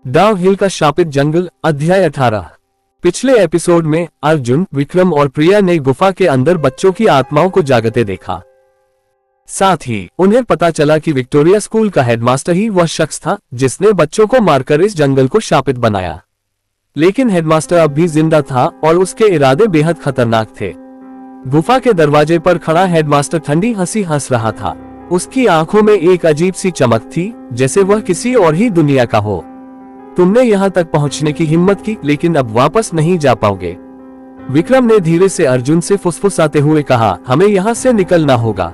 Downhill का शापित जंगल अध्याय 18। पिछले एपिसोड में अर्जुन, विक्रम और प्रिया ने गुफा के अंदर बच्चों की आत्माओं को जागते देखा। साथ ही उन्हें पता चला कि विक्टोरिया स्कूल का हेडमास्टर ही वह शख्स था जिसने बच्चों को मारकर इस जंगल को शापित बनाया। लेकिन हेडमास्टर अब भी जिंदा था और उसके इरादे बेहद खतरनाक थे। गुफा के दरवाजे पर खड़ा हेडमास्टर ठंडी हंसी हंस रहा था। उसकी आंखों में एक अजीब सी चमक थी, जैसे वह किसी और ही दुनिया का हो। तुमने यहाँ तक पहुँचने की हिम्मत की, लेकिन अब वापस नहीं जा पाओगे। विक्रम ने धीरे से अर्जुन से फुसफुसाते हुए कहा, हमें यहाँ से निकलना होगा।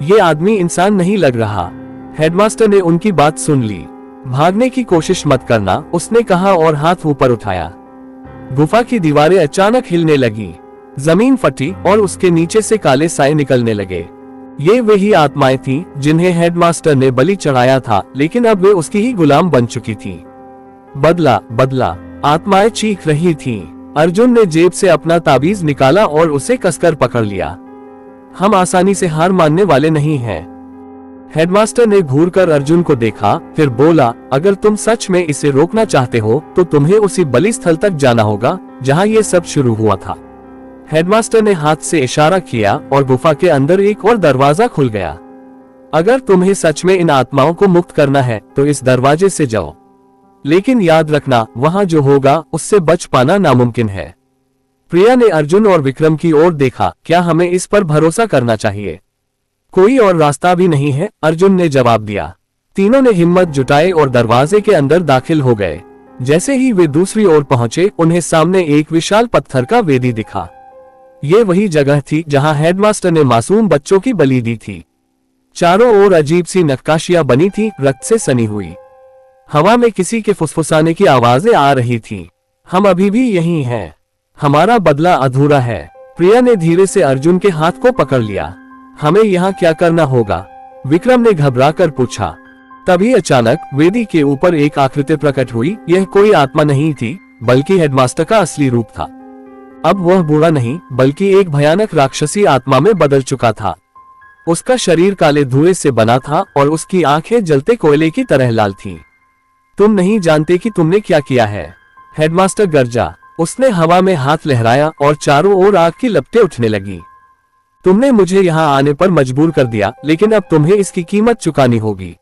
ये आदमी इंसान नहीं लग रहा। हेडमास्टर ने उनकी बात सुन ली। भागने की कोशिश मत करना, उसने कहा और हाथ ऊपर उठाया। गुफा की दीवारें अचानक हिलने लगी, जमीन फटी और उसके नीचे से काले साए निकलने लगे। ये वही आत्माएं थीं जिन्हें हेडमास्टर ने बलि चढ़ाया था, लेकिन अब वे उसकी ही गुलाम बन चुकी थीं। बदला बदला, आत्माएं चीख रही थीं। अर्जुन ने जेब से अपना ताबीज निकाला और उसे कसकर पकड़ लिया। हम आसानी से हार मानने वाले नहीं हैं। हेडमास्टर ने घूरकर अर्जुन को देखा, फिर बोला, अगर तुम सच में इसे रोकना चाहते हो तो तुम्हें उसी बलि स्थल तक जाना होगा जहां ये सब शुरू हुआ था। हेडमास्टर ने हाथ से इशारा किया और गुफा के अंदर एक और दरवाजा खुल गया। अगर तुम्हें सच में इन आत्माओं को मुक्त करना है तो इस दरवाजे से जाओ, लेकिन याद रखना, वहां जो होगा उससे बच पाना नामुमकिन है। प्रिया ने अर्जुन और विक्रम की ओर देखा, क्या हमें इस पर भरोसा करना चाहिए? कोई और रास्ता भी नहीं है, अर्जुन ने जवाब दिया। तीनों ने हिम्मत जुटाई और दरवाजे के अंदर दाखिल हो गए। जैसे ही वे दूसरी ओर पहुंचे, उन्हें सामने एक विशाल पत्थर का वेदी दिखा। ये वही जगह थी जहां हेडमास्टर ने मासूम बच्चों की बलि दी थी। चारों ओर अजीब सी नक्काशियां बनी थी, रक्त से सनी हुई। हवा में किसी के फुसफुसाने की आवाजें आ रही थी। हम अभी भी यहीं हैं, हमारा बदला अधूरा है। प्रिया ने धीरे से अर्जुन के हाथ को पकड़ लिया। हमें यहाँ क्या करना होगा? विक्रम ने घबराकर पूछा। तभी अचानक वेदी के ऊपर एक आकृति प्रकट हुई। यह कोई आत्मा नहीं थी, बल्कि हेडमास्टर का असली रूप था। अब वह बूढ़ा नहीं, बल्कि एक भयानक राक्षसी आत्मा में बदल चुका था। उसका शरीर काले धुएं से बना था और उसकी आंखें जलते कोयले की तरह लाल थीं। तुम नहीं जानते कि तुमने क्या किया है, हेडमास्टर गरजा। उसने हवा में हाथ लहराया और चारों ओर आग की लपटें उठने लगी। तुमने मुझे यहाँ आने पर मजबूर कर दिया, लेकिन अब तुम्हें इसकी कीमत चुकानी होगी।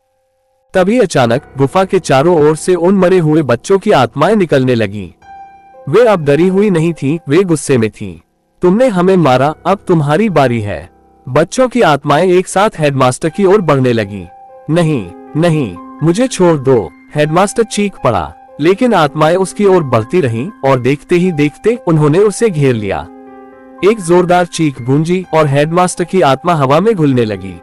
तभी अचानक गुफा के चारों ओर से उन मरे हुए बच्चों की आत्माएं निकलने लगी। वे अब डरी हुई नहीं थीं, वे गुस्से में थीं। तुमने हमें मारा, अब तुम्हारी बारी है। बच्चों की आत्माएं एक साथ हेडमास्टर की ओर बढ़ने लगी। नहीं नहीं, मुझे छोड़ दो, हेडमास्टर चीख पड़ा। लेकिन आत्माएं उसकी ओर बढ़ती रहीं और देखते ही देखते उन्होंने उसे घेर लिया। एक जोरदार चीख गूंजी और हेडमास्टर की आत्मा हवा में घुलने लगी।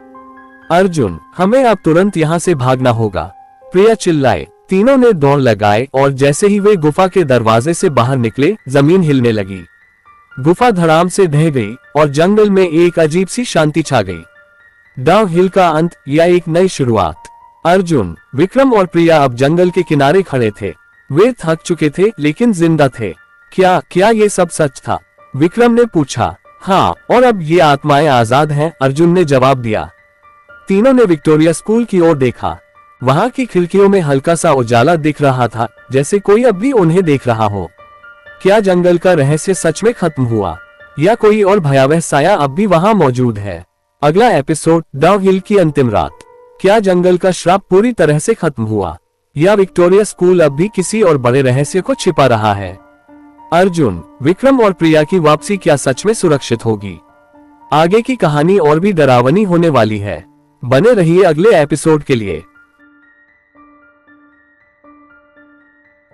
अर्जुन, हमें अब तुरंत यहाँ से भागना होगा, प्रिया चिल्लाए। तीनों ने दौड़ लगाए और जैसे ही वे गुफा के दरवाजे से बाहर निकले, जमीन हिलने लगी। गुफा धड़ाम से ढह गई और जंगल में एक अजीब सी शांति छा गई। डाउनहिल का अंत या एक नई शुरुआत। अर्जुन, विक्रम और प्रिया अब जंगल के किनारे खड़े थे। वे थक चुके थे, लेकिन जिंदा थे। क्या ये सब सच था? विक्रम ने पूछा। हाँ, और अब ये आत्माएं आजाद हैं, अर्जुन ने जवाब दिया। तीनों ने विक्टोरिया स्कूल की ओर देखा। वहां की खिड़कियों में हल्का सा उजाला दिख रहा था, जैसे कोई अब भी उन्हें देख रहा हो। क्या जंगल का रहस्य सच में खत्म हुआ, या कोई और भयावह साया अब भी वहां मौजूद है? अगला एपिसोड, डाउनहिल की अंतिम रात। क्या जंगल का श्राप पूरी तरह से खत्म हुआ, या विक्टोरिया स्कूल अब भी किसी और बड़े रहस्य को छिपा रहा है? अर्जुन, विक्रम और प्रिया की वापसी क्या सच में सुरक्षित होगी? आगे की कहानी और भी डरावनी होने वाली है। बने रहिए अगले एपिसोड के लिए।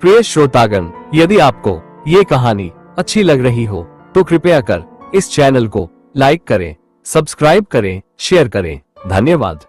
प्रिय श्रोतागण, यदि आपको ये कहानी अच्छी लग रही हो तो कृपया कर इस चैनल को लाइक करें, सब्सक्राइब करें, शेयर करें। धन्यवाद।